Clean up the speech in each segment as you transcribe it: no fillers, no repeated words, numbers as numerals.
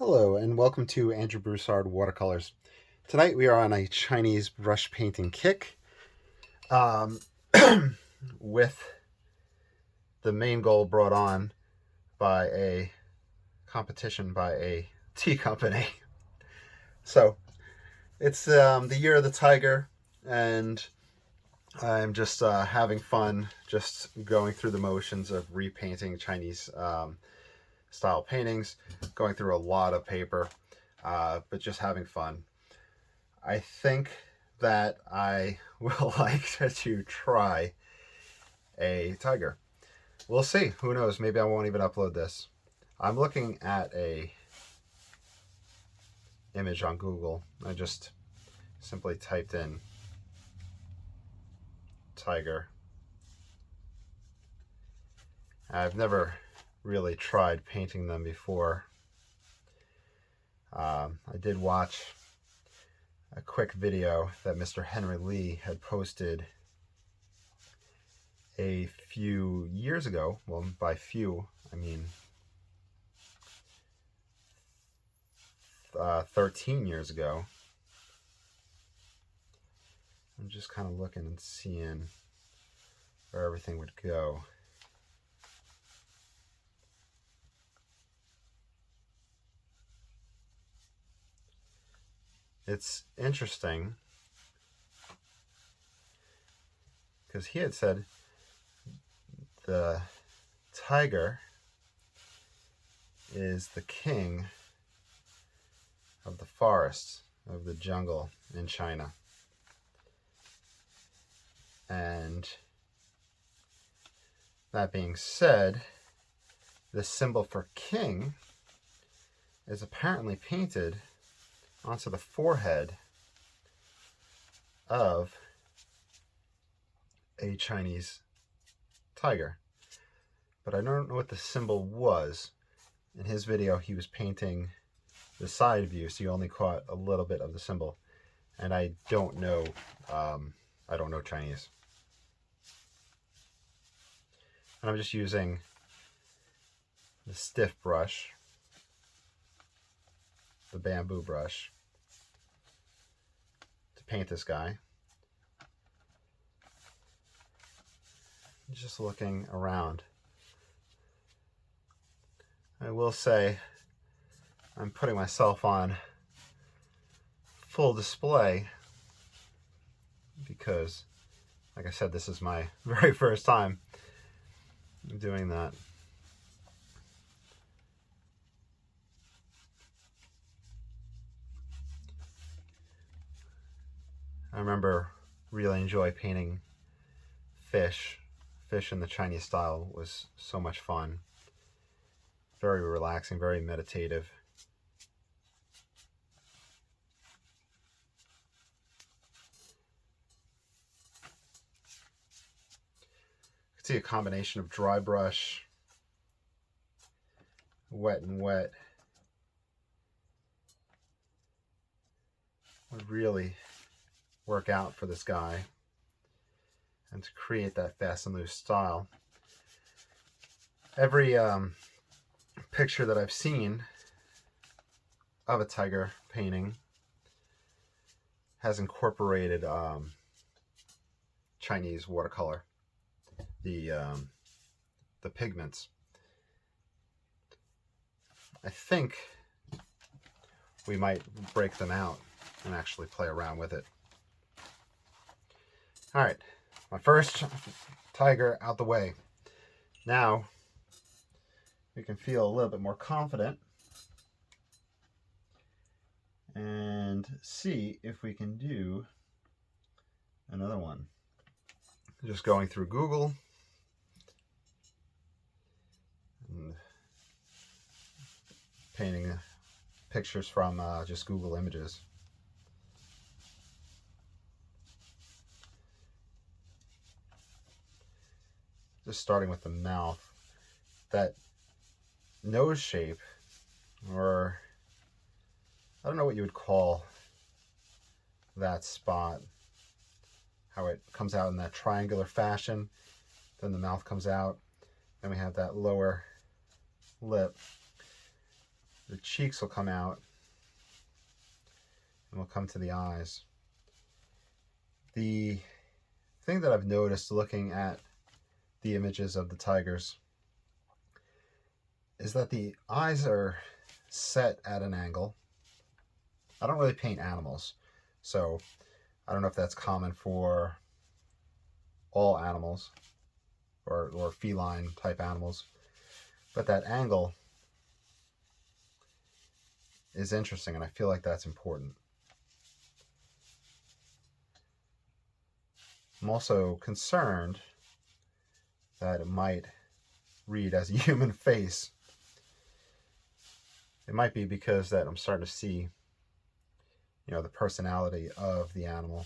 Hello and welcome to Andrew Broussard Watercolors. Tonight we are on a Chinese brush painting kick um, with the main goal brought on by a competition by a tea company. So it's the year of the tiger, and I'm just having fun, just going through the motions of repainting Chinese style paintings, going through a lot of paper, but just having fun. I think that I will like to try a tiger. We'll see. Who knows? Maybe I won't even upload this. I'm looking at a image on Google. I just simply typed in tiger. I've never really tried painting them before. I did watch a quick video that Mr. Henry Lee had posted a few years ago. Well, by few, I mean 13 years ago. I'm just kind of looking and seeing where everything would go. It's interesting because he had said the tiger is the king of the forest, of the jungle in China. And that being said, the symbol for king is apparently painted onto the forehead of a Chinese tiger. But I don't know what the symbol was. In his video, he was painting the side view, so you only caught a little bit of the symbol. And I don't know Chinese. And I'm just using the stiff brush, the bamboo brush, to paint this guy. Just looking around. I will say I'm putting myself on full display because, like I said, this is my very first time doing that. I remember really enjoy painting fish. Fish in the Chinese style was so much fun. Very relaxing, very meditative. You can see a combination of dry brush, wet and wet, would really work out for this guy, and to create that fast and loose style. Every picture that I've seen of a tiger painting has incorporated Chinese watercolor, the pigments. I think we might break them out and actually play around with it. All right, my first tiger out the way. Now we can feel a little bit more confident and see if we can do another one. Just going through Google and painting pictures from just Google Images. Just starting with the mouth, that nose shape, or I don't know what you would call that spot, how it comes out in that triangular fashion, then the mouth comes out, then we have that lower lip. the cheeks will come out and we'll come to the eyes. The thing that I've noticed looking at the images of the tigers is that the eyes are set at an angle. I don't really paint animals, so I don't know if that's common for all animals or feline type animals, but that angle is interesting, and I feel like that's important. I'm also concerned that it might read as a human face. It might be because that I'm starting to see, you know, the personality of the animal.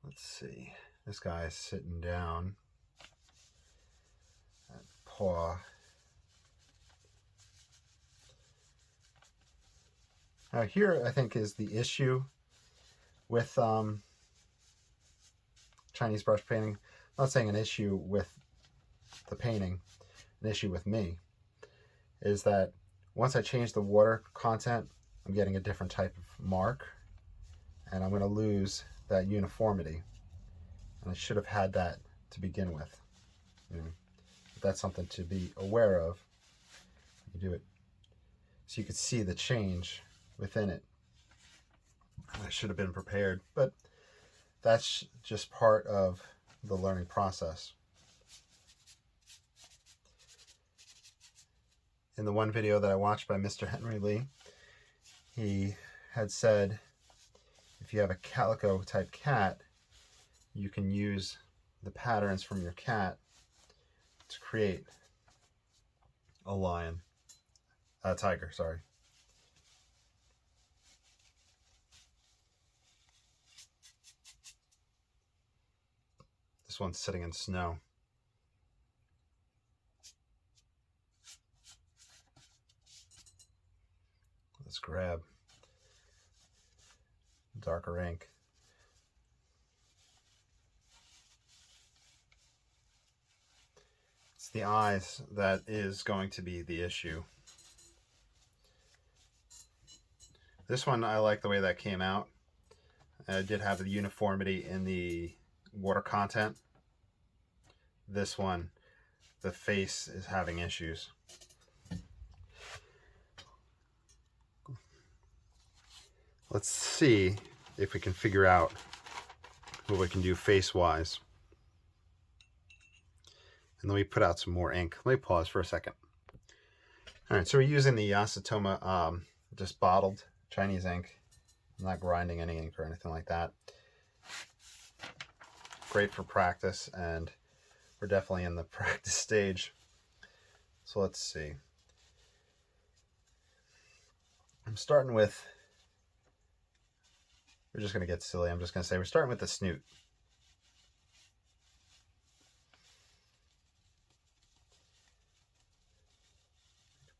Let's see. This guy's sitting down. That paw. Now here, I think, is the issue with Chinese brush painting. I'm not saying an issue with the painting, an issue with me, is that once I change the water content, I'm getting a different type of mark, and I'm going to lose that uniformity. And I should have had that to begin with. You know, that's something to be aware of. You do it so you could see the change within it. I should have been prepared, but that's just part of the learning process. In the one video that I watched by Mr. Henry Lee, he had said if you have a calico type cat, you can use the patterns from your cat to create a tiger, sorry. This one's sitting in snow. Let's grab darker ink. It's the eyes that is going to be the issue. This one, I like the way that came out. I did have the uniformity in the water content. This one, the face is having issues. Let's see if we can figure out what we can do face-wise. And then we put out some more ink. Let me pause for a second. All right, so we're using the Yasutomo just bottled Chinese ink. I'm not grinding any ink or anything like that. Great for practice, and we're definitely in the practice stage. So let's see. I'm starting with, we're just going to get silly. I'm just going to say we're starting with the snoot.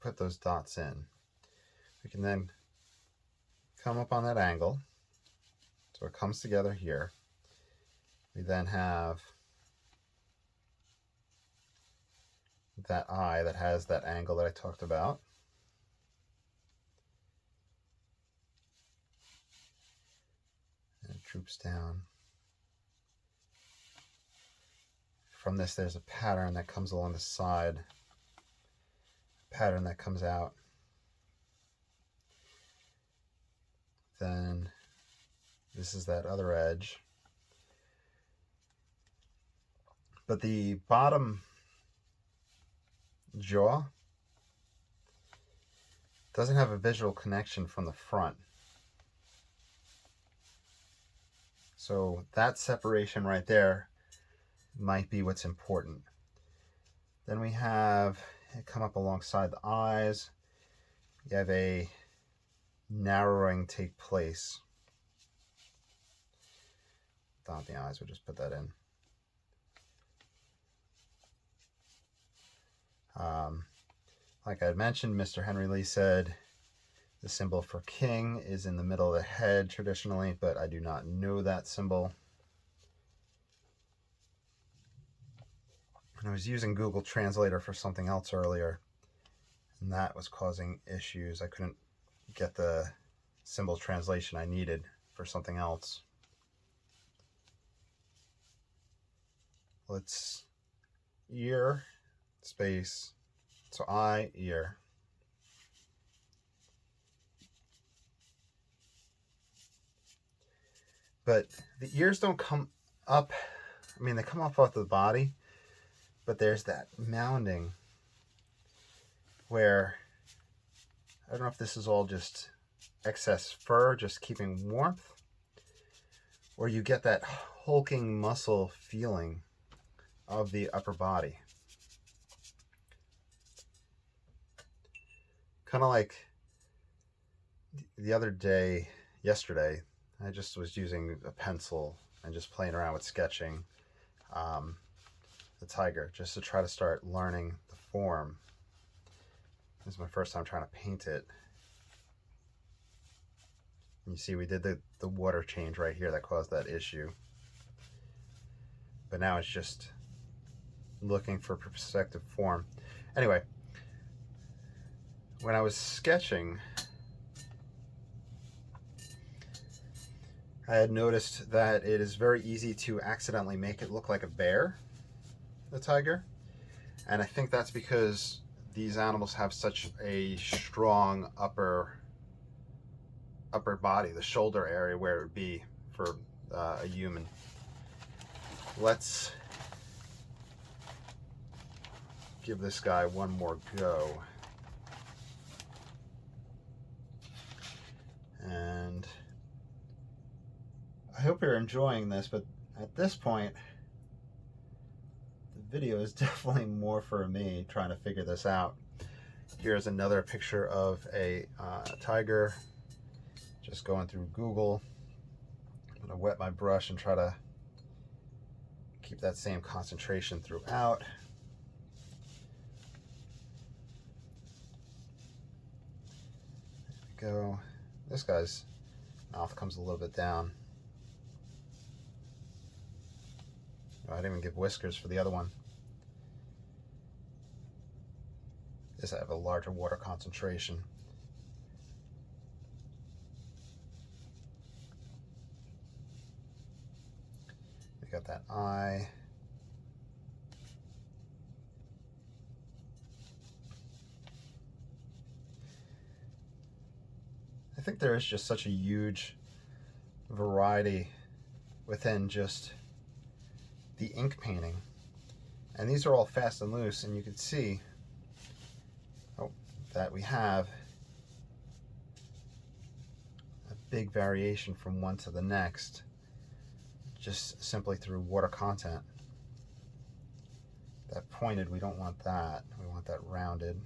Put those dots in. We can then come up on that angle. So it comes together here. We then have that eye that has that angle that I talked about. And it droops down. From this, there's a pattern that comes along the side. Pattern that comes out. Then this is that other edge. But the bottom jaw doesn't have a visual connection from the front. So that separation right there might be what's important. Then we have it come up alongside the eyes. You have a narrowing take place. Dot the eyes, we'll just put that in. Like I had mentioned, Mr. Henry Lee said the symbol for king is in the middle of the head traditionally, but I do not know that symbol. And I was using Google Translator for something else earlier, and that was causing issues. I couldn't get the symbol translation I needed for something else. Let's ear space, so eye, ear. But the ears don't come up. I mean, they come up off the body, but there's that mounding where, I don't know if this is all just excess fur, just keeping warmth, or you get that hulking muscle feeling of the upper body. Kind of like the other day, yesterday, I just was using a pencil and just playing around with sketching the tiger, just to try to start learning the form. This is my first time trying to paint it. And you see we did the water change right here that caused that issue. But now it's just looking for perspective form. Anyway, when I was sketching, I had noticed that it is very easy to accidentally make it look like a bear, the tiger. And I think that's because these animals have such a strong upper body, the shoulder area where it would be for a human. Let's give this guy one more go. And I hope you're enjoying this, but at this point, the video is definitely more for me trying to figure this out. Here's another picture of a tiger. Just going through Google. I'm going to wet my brush and try to keep that same concentration throughout. There we go. This guy's mouth comes a little bit down. Oh, I didn't even give whiskers for the other one. This I have a larger water concentration. We got that eye. I think there is just such a huge variety within just the ink painting. And these are all fast and loose, and you can see that we have a big variation from one to the next, just simply through water content. That pointed, we don't want that. We want that rounded.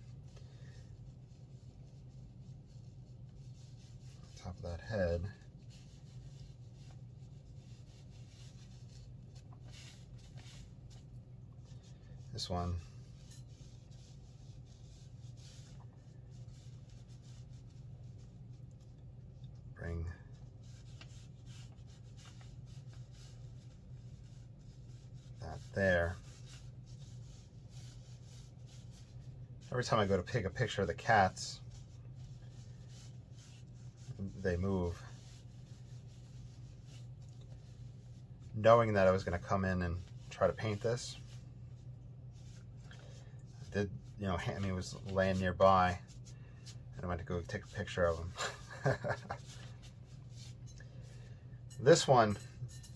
Top of that head. This one. Bring that there. Every time I go to take a picture of the cats, they move. Knowing that I was going to come in and try to paint this, I did, you know, Hammy was laying nearby, and I went to go take a picture of him. This one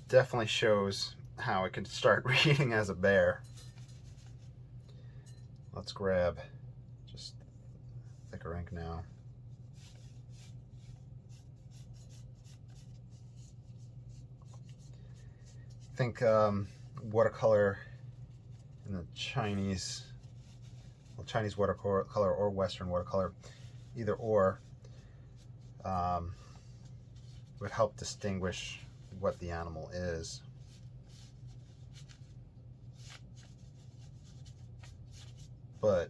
definitely shows how it can start reading as a bear. Let's grab just thicker ink now. I think watercolor in the Chinese, well, Chinese watercolor or Western watercolor, either or, would help distinguish what the animal is. But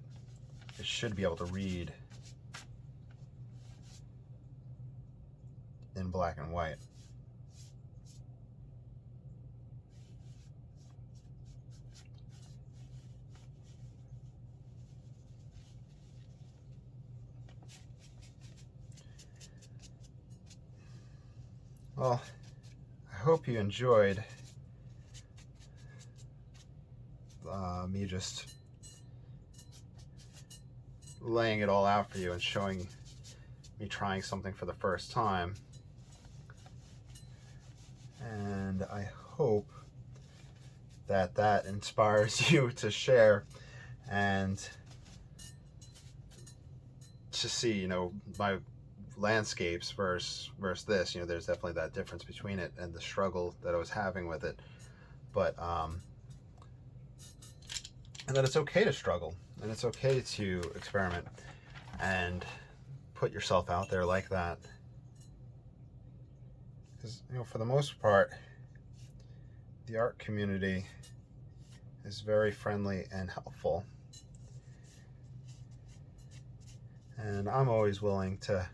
it should be able to read in black and white. Well, I hope you enjoyed me just laying it all out for you and showing me trying something for the first time. And I hope that that inspires you to share and to see, you know, my landscapes versus this. You know, there's definitely that difference between it and the struggle that I was having with it. But and that it's okay to struggle, and it's okay to experiment and put yourself out there like that. Because, you know, for the most part, the art community is very friendly and helpful. And I'm always willing to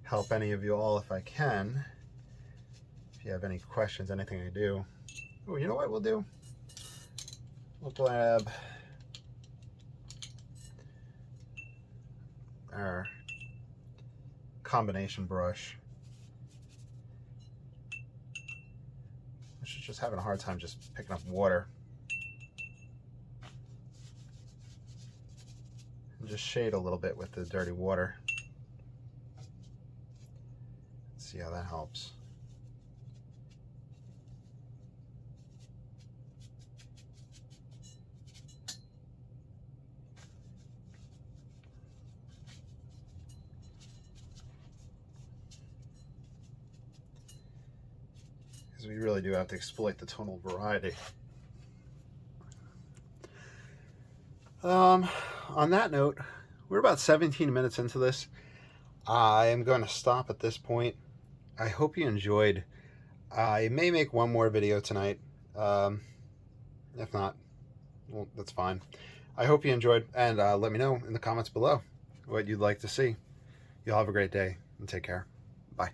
help any of you all if I can. If you have any questions, anything I do. Oh, you know what we'll do? We'll grab our combination brush. I was just having a hard time just picking up water. And just shade a little bit with the dirty water. Let's see how that helps. Because we really do have to exploit the tonal variety. On that note, we're about 17 minutes into this. I am going to stop at this point. I hope you enjoyed. I may make one more video tonight. If not, well, that's fine. I hope you enjoyed, and let me know in the comments below what you'd like to see. You'll have a great day, and take care. Bye.